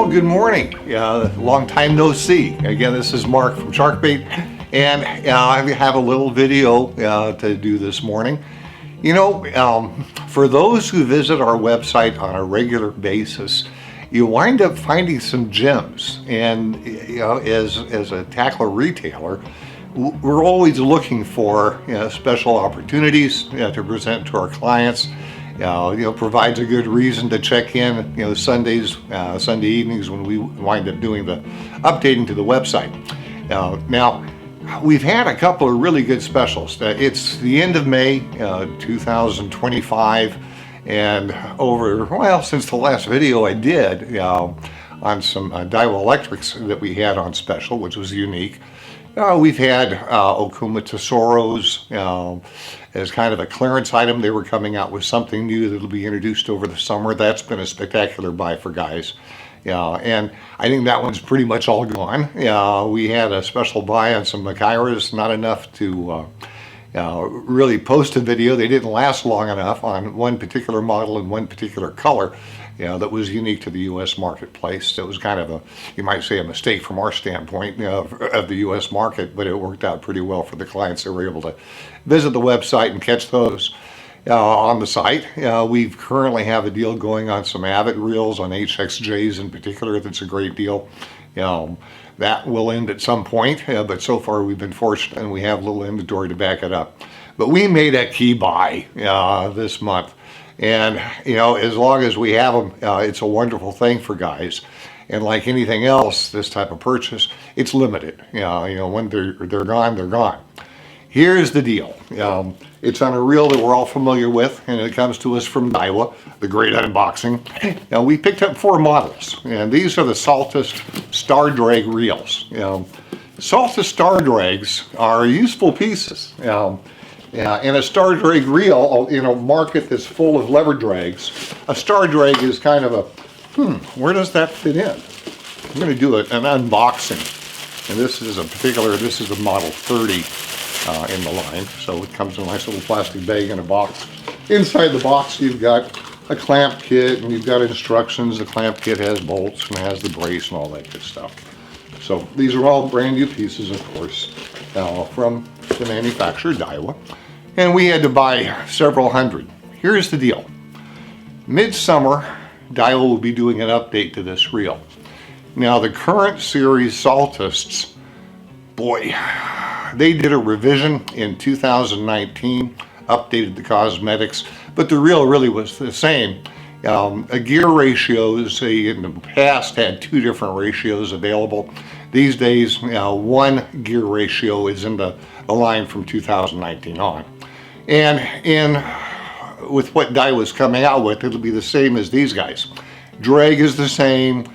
good morning. Long time no see. Again, this is Mark from Sharkbait, and I have a little video to do this morning. For those who visit our website on a regular basis, you wind up finding some gems. And as a tackle retailer, we're always looking for special opportunities to present to our clients. Provides a good reason to check in, Sundays, Sunday evenings when we wind up doing the updating to the website. Now, we've had a couple of really good specials. It's the end of May 2025, and since the last video I did on some Daiwa electrics that we had on special, which was unique. We've had Okuma Tesoros as kind of a clearance item. They were coming out with something new that will be introduced over the summer. That's been a spectacular buy for guys. And I think that one's pretty much all gone. We had a special buy on some Makairas, not enough to really post a video. They didn't last long enough on one particular model and one particular color. That was unique to the U.S. marketplace. It was kind of you might say, a mistake from our standpoint of the U.S. market, but it worked out pretty well for the clients that were able to visit the website and catch those on the site. We currently have a deal going on some Avid reels on HXJs in particular. That's a great deal. That will end at some point, but so far we've been fortunate and we have a little inventory to back it up. But we made a key buy this month. And, as long as we have them, it's a wonderful thing for guys. And like anything else, this type of purchase, it's limited. When they're gone, they're gone. Here's the deal. It's on a reel that we're all familiar with, and it comes to us from Daiwa, the great unboxing. Now, we picked up 4 models, and these are the Saltist Star Drag reels. Saltist Star Drags are useful pieces. In a star drag reel, in a market that's full of lever drags, a star drag is kind of where does that fit in? I'm going to do an unboxing. And this is a model 30 in the line. So it comes in a nice little plastic bag in a box. Inside the box, you've got a clamp kit and you've got instructions. The clamp kit has bolts and has the brace and all that good stuff. So these are all brand new pieces, of course, from the manufacturer, Daiwa. And we had to buy several hundred. Here's the deal. Midsummer, Daiwa will be doing an update to this reel. Now, the current series Saltists, boy, they did a revision in 2019, updated the cosmetics, but the reel really was the same. Gear ratios, in the past, had 2 different ratios available. These days, one gear ratio is in the line from 2019 on. And with what Daiwa's coming out with, it'll be the same as these guys. Drag is the same,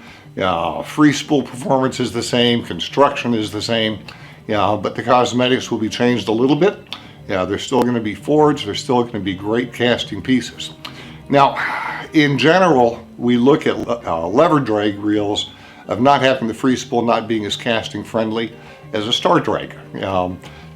free spool performance is the same, construction is the same, but the cosmetics will be changed a little bit. They're still going to be forged, they're still going to be great casting pieces. Now, in general, we look at lever drag reels of not having the free spool, not being as casting friendly as a star drag.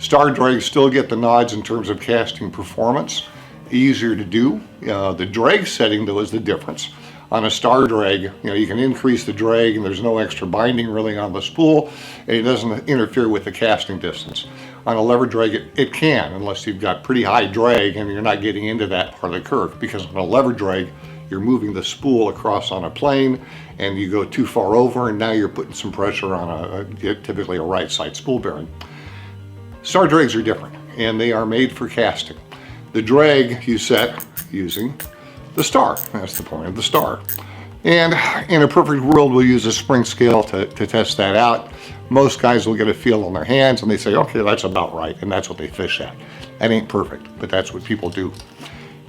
Star drags still get the nods in terms of casting performance, easier to do. The drag setting, though, is the difference. On a star drag, you can increase the drag and there's no extra binding really on the spool, and it doesn't interfere with the casting distance. On a lever drag, it can, unless you've got pretty high drag and you're not getting into that part of the curve, because on a lever drag, you're moving the spool across on a plane and you go too far over and now you're putting some pressure on typically a right side spool bearing. Star drags are different and they are made for casting. The drag you set using the star. That's the point of the star. And in a perfect world, we'll use a spring scale to test that out. Most guys will get a feel on their hands and they say, okay, that's about right, and that's what they fish at. That ain't perfect, but that's what people do.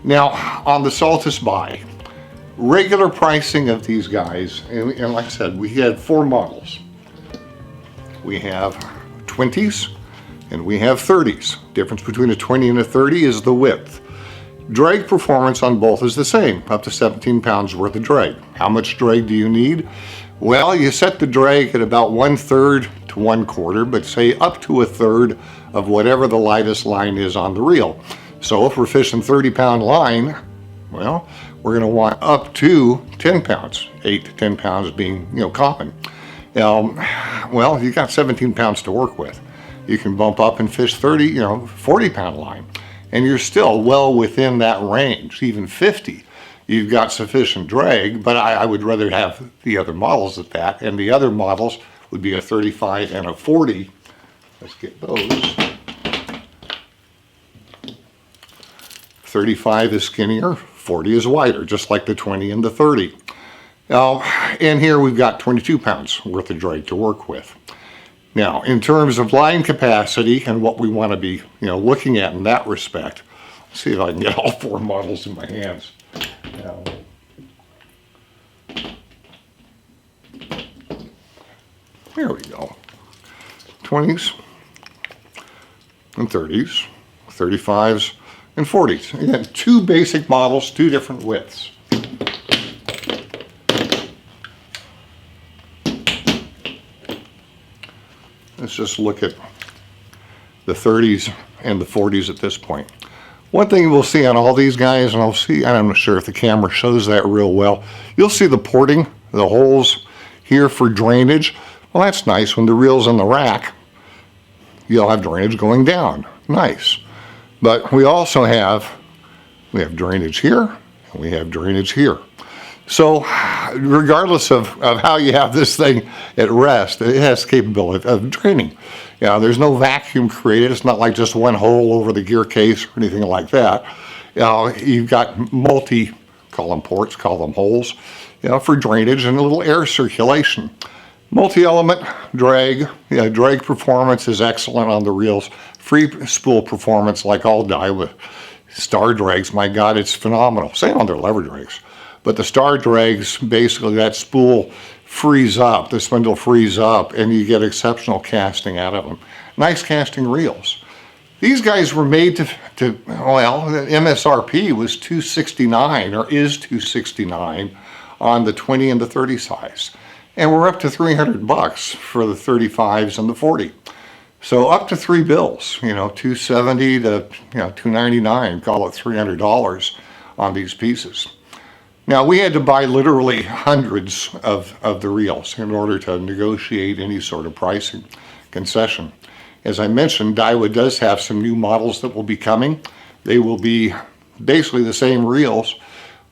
Now, on the Saltist buy, regular pricing of these guys, and like I said, we had 4 models. We have 20s and we have 30s. Difference between a 20 and a 30 is the width. Drag performance on both is the same, up to 17 pounds worth of drag. How much drag do you need? Well, you set the drag at about 1/3 to 1/4, but say up to 1/3 of whatever the lightest line is on the reel. So if we're fishing 30-pound line, well, we're going to want up to 10 pounds, 8 to 10 pounds being, common. Well, you got 17 pounds to work with. You can bump up and fish 30, 40-pound line, and you're still well within that range, even 50. You've got sufficient drag, but I would rather have the other models at that, and the other models would be a 35 and a 40. Let's get those. 35 is skinnier, 40 is wider, just like the 20 and the 30. Now, and here we've got 22 pounds worth of drag to work with. Now, in terms of line capacity and what we want to be, looking at in that respect, let's see if I can get all 4 models in my hands. Now, there we go. 20s and 30s, 35s and 40s. Again, 2 basic models, 2 different widths. Let's just look at the 30s and the 40s at this point. One thing we'll see on all these guys, and I'm not sure if the camera shows that real well, you'll see the porting, the holes here for drainage. Well, that's nice. When the reel's in the rack, you'll have drainage going down. Nice. But we also have drainage here, and we have drainage here. So regardless of how you have this thing at rest, it has capability of draining. There's no vacuum created. It's not like just one hole over the gear case or anything like that. You've got call them ports, call them holes, for drainage and a little air circulation. Multi-element drag, drag performance is excellent on the reels. Free spool performance, like all Daiwa star drags, my God, it's phenomenal. Same on their lever drags. But the star drags, basically that spool frees up, the spindle frees up, and you get exceptional casting out of them. Nice casting reels. These guys were made the MSRP was $269, or is $269 on the 20 and the 30 size. And we're up to $300 for the 35s and the 40. So up to 3 bills, $270 to $299, call it $300 on these pieces. Now, we had to buy literally hundreds of the reels in order to negotiate any sort of pricing concession. As I mentioned, Daiwa does have some new models that will be coming. They will be basically the same reels,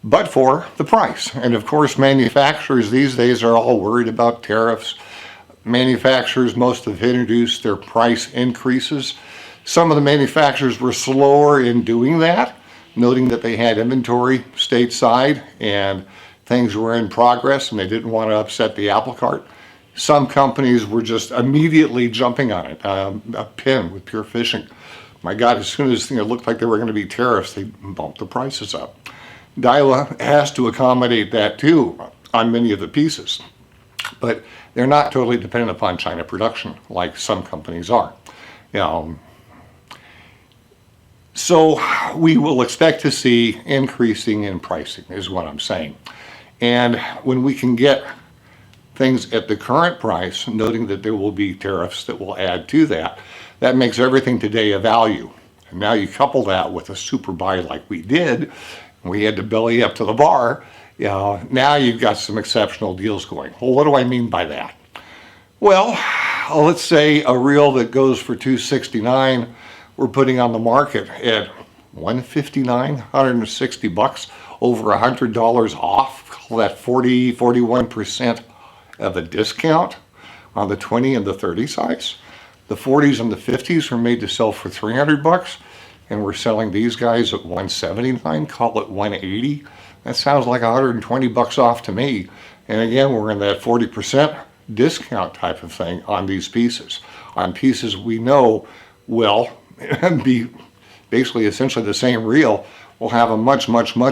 but for the price. And of course, manufacturers these days are all worried about tariffs. Manufacturers, most have introduced their price increases. Some of the manufacturers were slower in doing that, noting that they had inventory stateside and things were in progress and they didn't want to upset the apple cart. Some companies were just immediately jumping on it. A pin with Pure Fishing. My God, as soon as it looked like there were going to be tariffs, they bumped the prices up. Daiwa has to accommodate that too on many of the pieces. But they're not totally dependent upon China production like some companies are. So we will expect to see increasing in pricing is what I'm saying. And when we can get things at the current price, noting that there will be tariffs that will add to that, that makes everything today a value. And now you couple that with a super buy like we did, we had to belly up to the bar, now you've got some exceptional deals going. Well, what do I mean by that? Well, let's say a reel that goes for $269, we're putting on the market at $159, $160, over $100 off. Call that 41% of a discount on the 20 and the 30 size. The 40s and the 50s are made to sell for $300, and we're selling these guys at $179. Call it $180. That sounds like $120 off to me. And again, we're in that 40% discount type of thing on these pieces. On pieces we know will be basically essentially the same reel, will have a much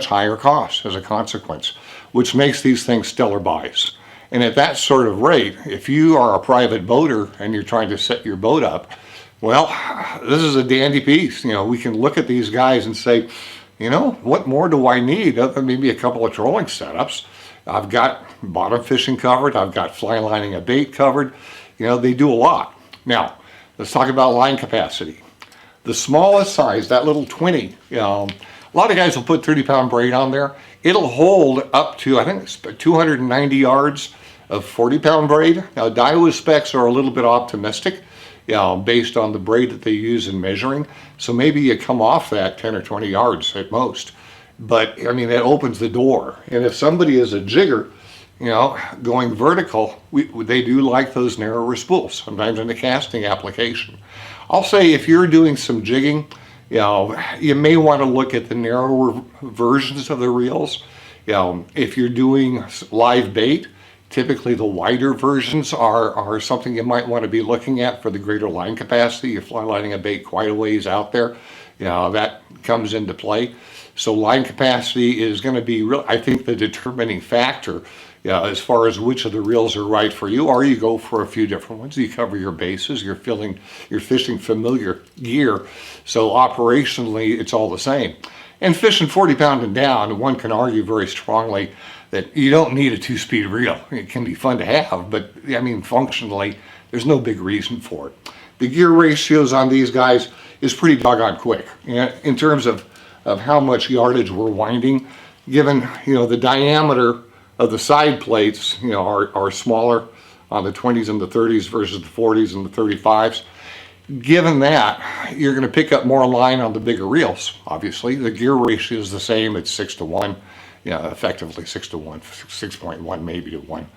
higher cost as a consequence, which makes these things stellar buys. And at that sort of rate, if you are a private boater and you're trying to set your boat up, well, this is a dandy piece. We can look at these guys and say, what more do I need other than maybe a couple of trolling setups? I've got bottom fishing covered. I've got fly lining a bait covered. They do a lot. Now, let's talk about line capacity. The smallest size, that little 20, A lot of guys will put 30-pound braid on there. It'll hold up to, I think it's 290 yards of 40-pound braid. Now, Daiwa specs are a little bit optimistic, based on the braid that they use in measuring. So maybe you come off that 10 or 20 yards at most. But, I mean, that opens the door. And if somebody is a jigger, going vertical, they do like those narrower spools, sometimes in the casting application. I'll say if you're doing some jigging, you may want to look at the narrower versions of the reels. If you're doing live bait, typically the wider versions are something you might want to be looking at for the greater line capacity. You're fly lining a bait quite a ways out there, that comes into play. So line capacity is going to be, I think, the determining factor as far as which of the reels are right for you, or you go for a few different ones. You cover your bases, you're fishing familiar gear, so operationally it's all the same. And fishing 40-pound and down, one can argue very strongly that you don't need a 2-speed reel. It can be fun to have, but I mean, functionally, there's no big reason for it. The gear ratios on these guys is pretty doggone quick. In terms of how much yardage we're winding, given the diameter of the side plates are smaller on the 20s and the 30s versus the 40s and the 35s. Given that, you're going to pick up more line on the bigger reels. Obviously, the gear ratio is the same. It's 6 to 1, effectively 6 to 1, 6.1 maybe to 1.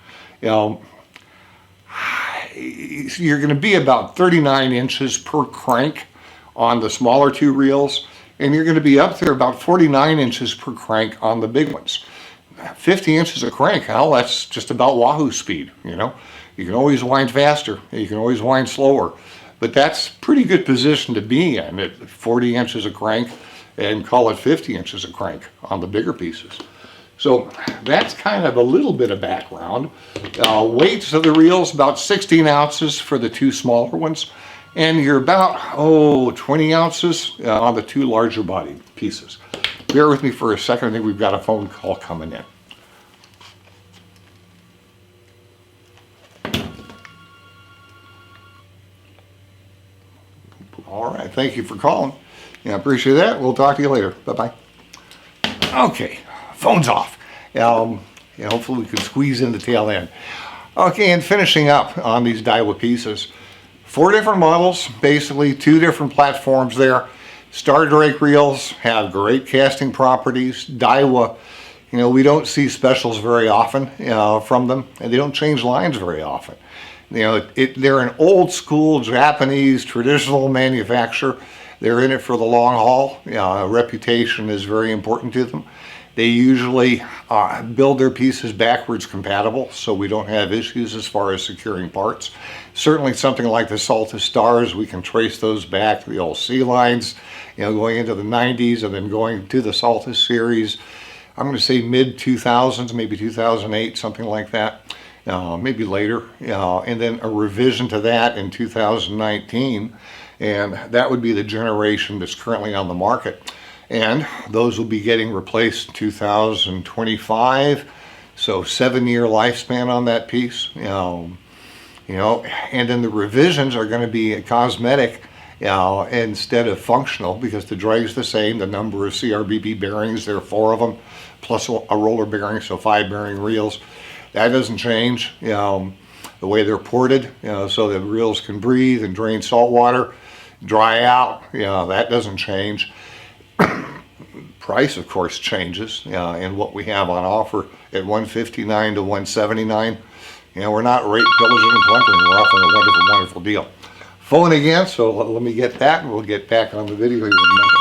You're going to be about 39 inches per crank on the smaller two reels, and you're going to be up there about 49 inches per crank on the big ones. 50 inches of crank, well, that's just about wahoo speed. You can always wind faster, you can always wind slower, but that's pretty good position to be in at 40 inches of crank, and call it 50 inches of crank on the bigger pieces. So that's kind of a little bit of background. Weights of the reels, about 16 ounces for the two smaller ones, and you're about 20 ounces on the two larger body pieces. Bear with me for a second. I think we've got a phone call coming in. All right, thank you for calling. I appreciate that. We'll talk to you later. Bye-bye. Okay, phone's off. Hopefully we can squeeze in the tail end. Okay, and finishing up on these Daiwa pieces. 4 different models, basically 2 different platforms there. Star Drake reels have great casting properties. Daiwa, we don't see specials very often from them, and they don't change lines very often. They're an old school Japanese traditional manufacturer. They're in it for the long haul. Reputation is very important to them. They usually build their pieces backwards compatible, so we don't have issues as far as securing parts. Certainly something like the Saltist Stars, we can trace those back to the old sea lines, going into the 90s and then going to the Saltist series. I'm going to say mid-2000s, maybe 2008, something like that, maybe later. And then a revision to that in 2019, and that would be the generation that's currently on the market. And those will be getting replaced in 2025, so 7-year lifespan on that piece. And then the revisions are going to be cosmetic instead of functional, because the drag's the same. The number of CRBB bearings, there are 4 of them, plus a roller bearing, so 5 bearing reels. That doesn't change. The way they're ported, so the reels can breathe and drain salt water, dry out. That doesn't change. Price, of course, changes, and what we have on offer at $159 to $179. We're not rate pillaging and plundering. We're offering a wonderful, wonderful deal. Phone again, so let me get that, and we'll get back on the video here in a minute.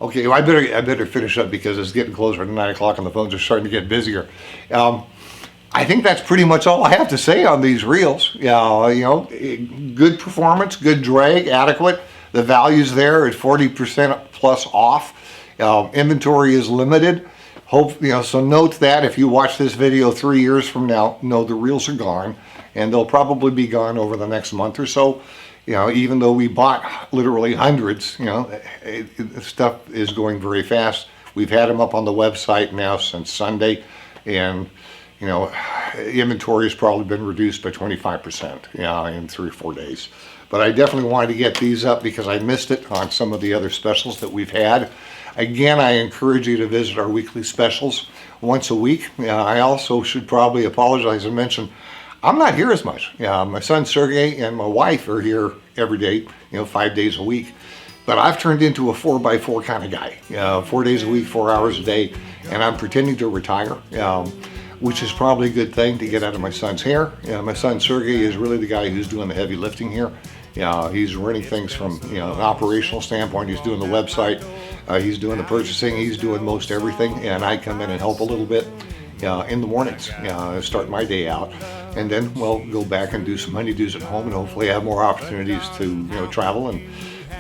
Okay, well, I better finish up because it's getting closer to 9 o'clock and the phones are starting to get busier. I think that's pretty much all I have to say on these reels. Good performance, good drag, adequate. The value's there at 40% plus off. Inventory is limited. So note that if you watch this video 3 years from now, know the reels are gone, and they'll probably be gone over the next month or so. Even though we bought literally hundreds, stuff is going very fast. We've had them up on the website now since Sunday, and you know, inventory has probably been reduced by 25%, in 3 or 4 days. But I definitely wanted to get these up because I missed it on some of the other specials that we've had. Again, I encourage you to visit our weekly specials once a week. I also should probably apologize and mention I'm not here as much. My son Sergey and my wife are here every day, 5 days a week. But I've turned into a 4x4 kind of guy, 4 days a week, 4 hours a day, and I'm pretending to retire, which is probably a good thing to get out of my son's hair. My son Sergey is really the guy who's doing the heavy lifting here. He's running things from an operational standpoint. He's doing the website, he's doing the purchasing, he's doing most everything, and I come in and help a little bit in the mornings, start my day out, and then we'll go back and do some honeydews at home, and hopefully have more opportunities to travel and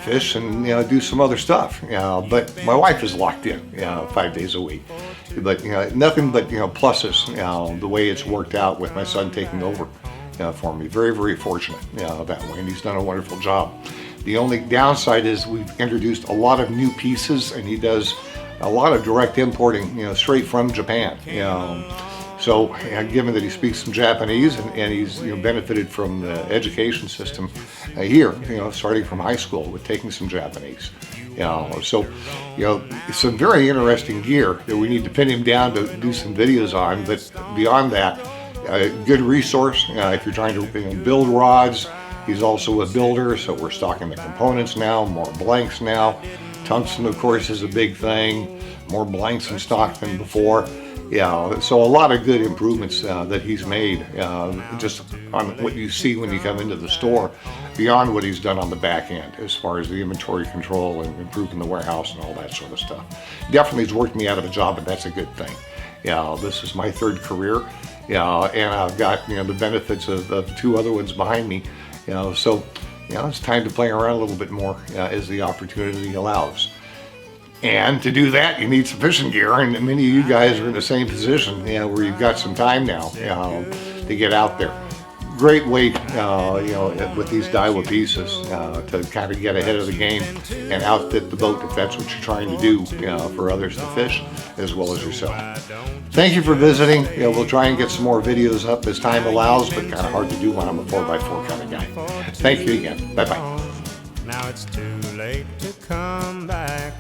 fish and do some other stuff. But my wife is locked in 5 days a week. But nothing but pluses. The way it's worked out with my son taking over for me. Very, very fortunate that way, and he's done a wonderful job. The only downside is we've introduced a lot of new pieces, and he does a lot of direct importing, straight from Japan. So given that he speaks some Japanese and he's benefited from the education system here, starting from high school with taking some Japanese. So it's a very interesting gear that we need to pin him down to do some videos on. But beyond that, a good resource if you're trying to build rods. He's also a builder, so we're stocking the components now, more blanks now. Tungsten, of course, is a big thing. More blanks in stock than before. So a lot of good improvements that he's made just on what you see when you come into the store, beyond what he's done on the back end as far as the inventory control and improving the warehouse and all that sort of stuff. Definitely has worked me out of a job, and that's a good thing. This is my third career, and I've got the benefits of 2 other ones behind me. So it's time to play around a little bit more as the opportunity allows. And to do that, you need some fishing gear, and many of you guys are in the same position, where you've got some time now to get out there. Great way, with these Daiwa pieces to kind of get ahead of the game and outfit the boat if that's what you're trying to do for others to fish as well as yourself. Thank you for visiting. We'll try and get some more videos up as time allows, but kind of hard to do when I'm a 4x4 kind of guy. Thank you again. Bye-bye. Now it's too late to come back